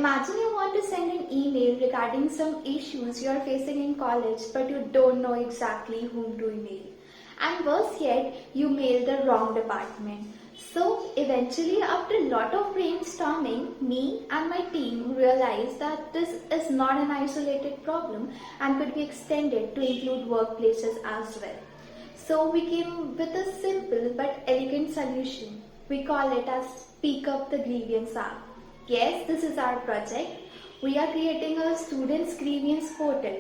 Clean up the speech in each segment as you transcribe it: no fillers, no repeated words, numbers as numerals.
Imagine you want to send an email regarding some issues you are facing in college, but you don't know exactly whom to email. And worse yet, you mail the wrong department. So eventually, after a lot of brainstorming, me and my team realized that this is not an isolated problem and could be extended to include workplaces as well. So we came with a simple but elegant solution. We call it as Speak Up the Grievance app. Yes, this is our project. We are creating a student's grievance portal.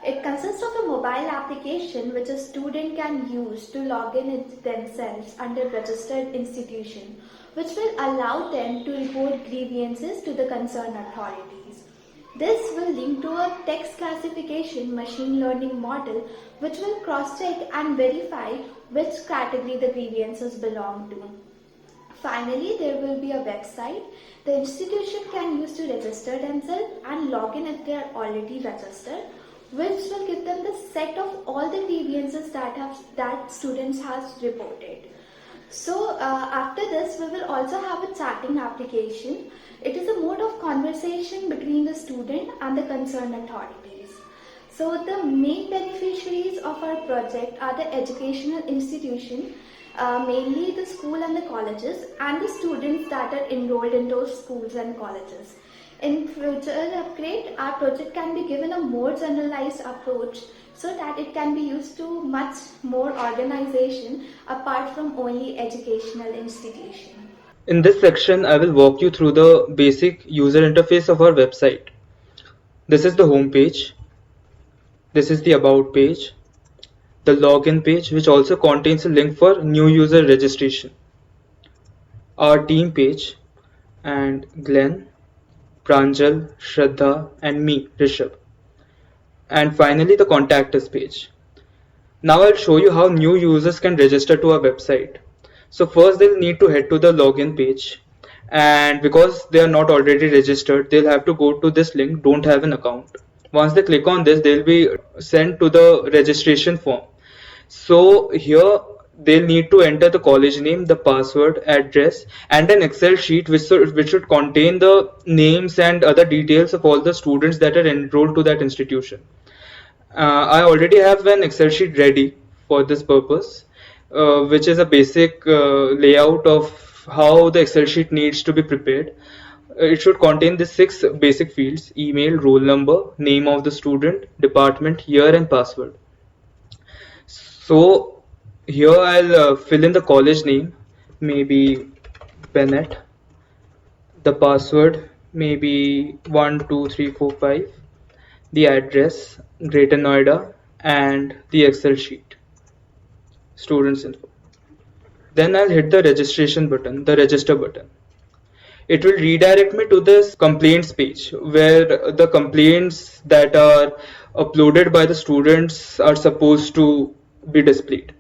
It consists of a mobile application which a student can use to log in it themselves under registered institution, which will allow them to report grievances to the concerned authorities. This will link to a text classification machine learning model which will cross-check and verify which category the grievances belong to. Finally, there will be a website the institution can use to register themselves and log in if they are already registered, which will give them the set of all the grievances that students has reported. So after this, we will also have a chatting application. It is a mode of conversation between the student and the concerned authorities. So the main beneficiaries of our project are the educational institution, mainly the school and the colleges, and the students that are enrolled in those schools and colleges. In future upgrade, our project can be given a more generalized approach so that it can be used to much more organization apart from only educational institution. In this section, I will walk you through the basic user interface of our website. This is the home page. This is the about page. The login page, which also contains a link for new user registration. Our team page, and Glenn, Pranjal, Shraddha, and me, Rishabh. And finally, the contact us page. Now I'll show you how new users can register to our website. So first they'll need to head to the login page, and because they are not already registered, they'll have to go to this link, don't have an account. Once they click on this, they'll be sent to the registration form. So here they'll need to enter the college name, the password, address, and an Excel sheet which should contain the names and other details of all the students that are enrolled to that institution. I already have an Excel sheet ready for this purpose, which is a basic layout of how the Excel sheet needs to be prepared. It should contain the 6 basic fields: email, roll number, name of the student, department, year, and password. So here I'll fill in the college name, maybe Bennett, the password, maybe 12345, the address, Greater Noida, and the Excel sheet, students info. Then I'll hit the registration button, the register button. It will redirect me to this complaints page where the complaints that are uploaded by the students are supposed to be displayed.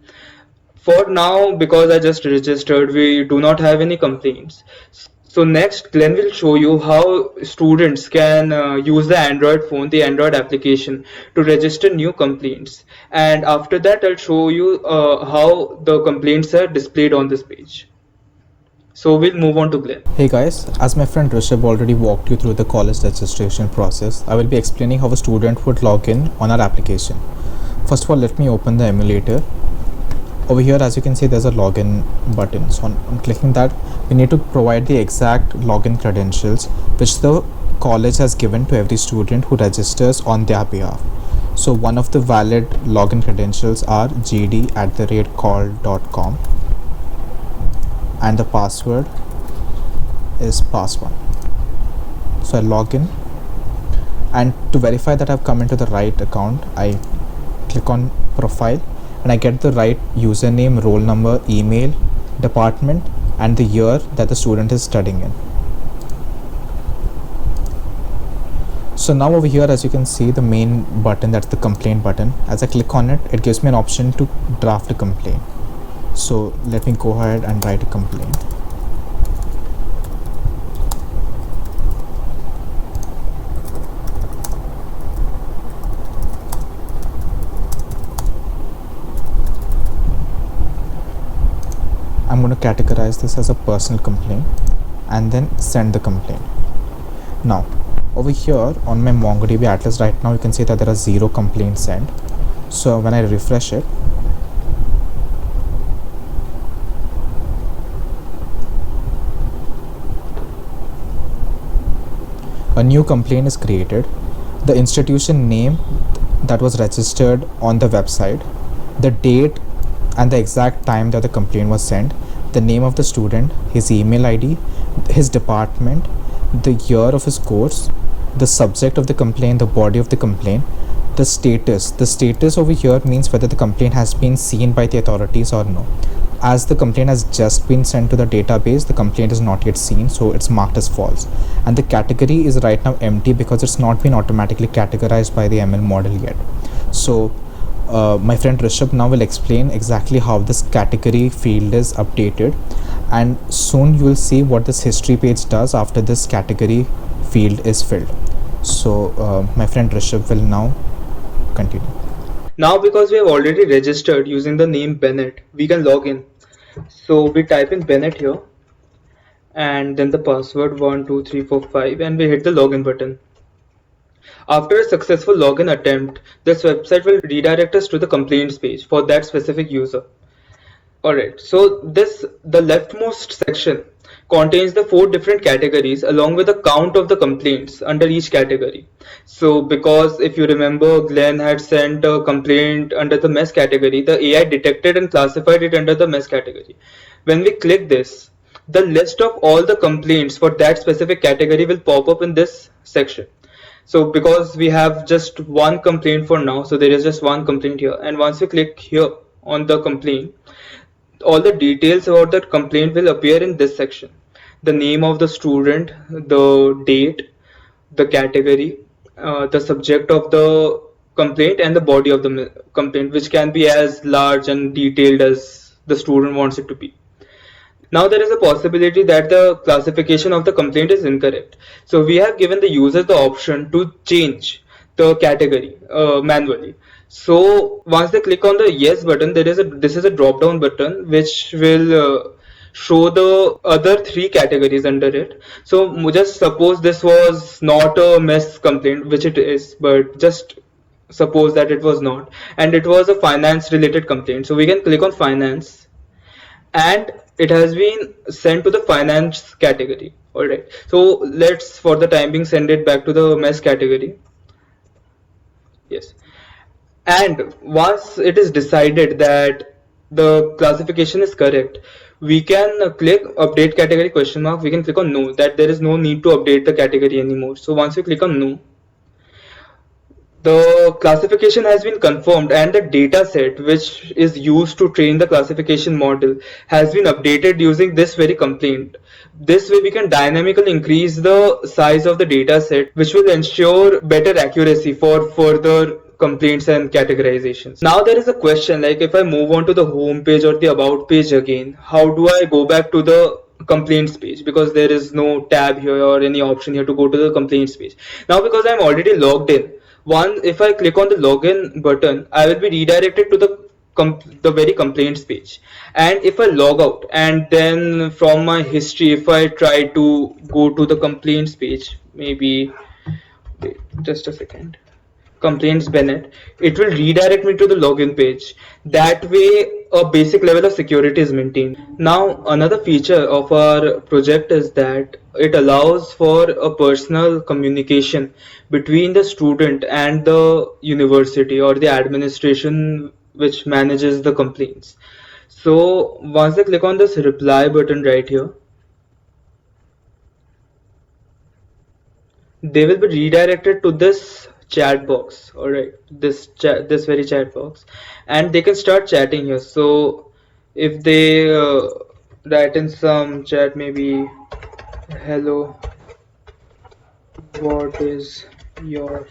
For now, because I just registered, we do not have any complaints. So next, Glenn will show you how students can use the Android phone, the Android application, to register new complaints. And after that, I'll show you how the complaints are displayed on this page. So we'll move on to Glenn. Hey guys, as my friend Rishabh already walked you through the college registration process, I will be explaining how a student would log in on our application. First of all, let me open the emulator. Over here, as you can see, there's a login button. So on clicking that, we need to provide the exact login credentials which the college has given to every student who registers on their behalf. So one of the valid login credentials are gd@call.com and the password is pass1. So I log in, and to verify that I've come into the right account, I click on profile and I get the right username, roll number, email, department, and the year that the student is studying in. So now over here, as you can see, the main button, that's the complaint button. As I click on it, it gives me an option to draft a complaint. So let me go ahead and write a complaint. I'm going to categorize this as a personal complaint and then send the complaint. Now over here on my MongoDB Atlas right now, you can see that there are 0 complaints sent. So when I refresh it, a new complaint is created. The institution name that was registered on the website, the date and the exact time that the complaint was sent, the name of the student, his email ID, his department, the year of his course, the subject of the complaint, the body of the complaint, the status. The status over here means whether the complaint has been seen by the authorities or no. As the complaint has just been sent to the database, the complaint is not yet seen, so it's marked as false. And the category is right now empty because it's not been automatically categorized by the ML model yet. So my friend Rishabh now will explain exactly how this category field is updated, and soon you will see what this history page does after this category field is filled. So my friend Rishabh will now continue. Now because we have already registered using the name Bennett, we can log in. So we type in Bennett here and then the password 12345 and we hit the login button. After a successful login attempt, this website will redirect us to the complaints page for that specific user. Alright, so the leftmost section contains the 4 different categories along with the count of the complaints under each category. So because if you remember, Glenn had sent a complaint under the mess category, the AI detected and classified it under the mess category. When we click this, the list of all the complaints for that specific category will pop up in this section. So because we have just one complaint for now, so there is just one complaint here, and once you click here on the complaint, all the details about that complaint will appear in this section. The name of the student, the date, the category, the subject of the complaint, and the body of the complaint, which can be as large and detailed as the student wants it to be. Now there is a possibility that the classification of the complaint is incorrect. So we have given the user the option to change the category manually. So once they click on the yes button, this is a drop down button which will show the other 3 categories under it. So just suppose this was not a mess complaint, which it is, but just suppose that it was not, and it was a finance related complaint. So we can click on finance and it has been sent to the finance category. Alright, so let's for the time being send it back to the mess category. Yes, and once it is decided that the classification is correct, we can click update category question mark. We can click on no, that there is no need to update the category anymore. So once you click on no, the classification has been confirmed and the data set which is used to train the classification model has been updated using this very complaint. This way we can dynamically increase the size of the data set, which will ensure better accuracy for further complaints and categorizations. Now there is a question, like if I move on to the home page or the about page again, how do I go back to the complaints page, because there is no tab here or any option here to go to the complaints page. Now because I'm already logged in, if I click on the login button, I will be redirected to the very complaints page. And if I log out and then from my history, if I try to go to the complaints page, maybe wait just a second, complaints Bennett, it will redirect me to the login page. That way a basic level of security is maintained. Now another feature of our project is that it allows for a personal communication between the student and the university or the administration which manages the complaints. So once I click on this reply button right here, they will be redirected to this chat box. All right, this very chat box, and they can start chatting here. So if they write in some chat, maybe hello, what is your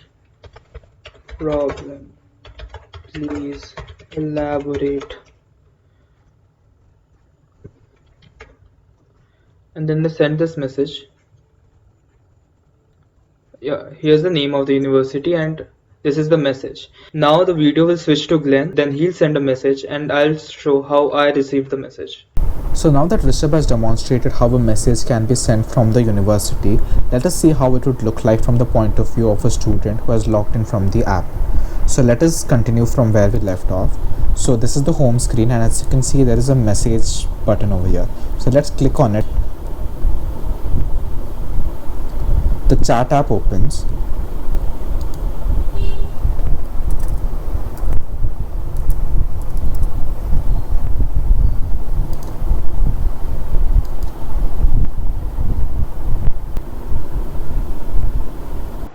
problem, please elaborate, and then they send this message. Yeah, here's the name of the university and this is the message. Now the video will switch to Glenn, then he'll send a message and I'll show how I received the message. So now that Rishabh has demonstrated how a message can be sent from the university, let us see how it would look like from the point of view of a student who has logged in from the app. So let us continue from where we left off. So this is the home screen, and as you can see there is a message button over here. So let's click on it. The chat app opens.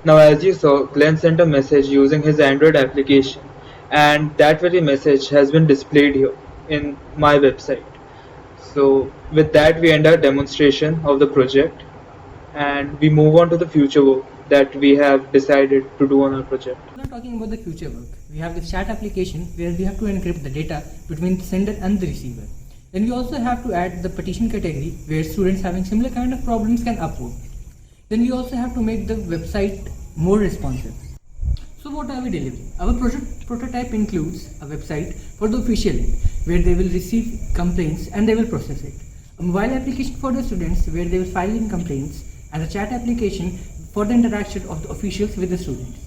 Now, as you saw, Glenn sent a message using his Android application, and that very message has been displayed here in my website. So, with that, we end our demonstration of the project and we move on to the future work that we have decided to do on our project. Now talking about the future work, we have this chat application where we have to encrypt the data between the sender and the receiver. Then we also have to add the petition category where students having similar kind of problems can upvote. Then we also have to make the website more responsive. So what are we delivering? Our project prototype includes a website for the official where they will receive complaints and they will process it. A mobile application for the students where they will file in complaints, and a chat application for the interaction of the officials with the students.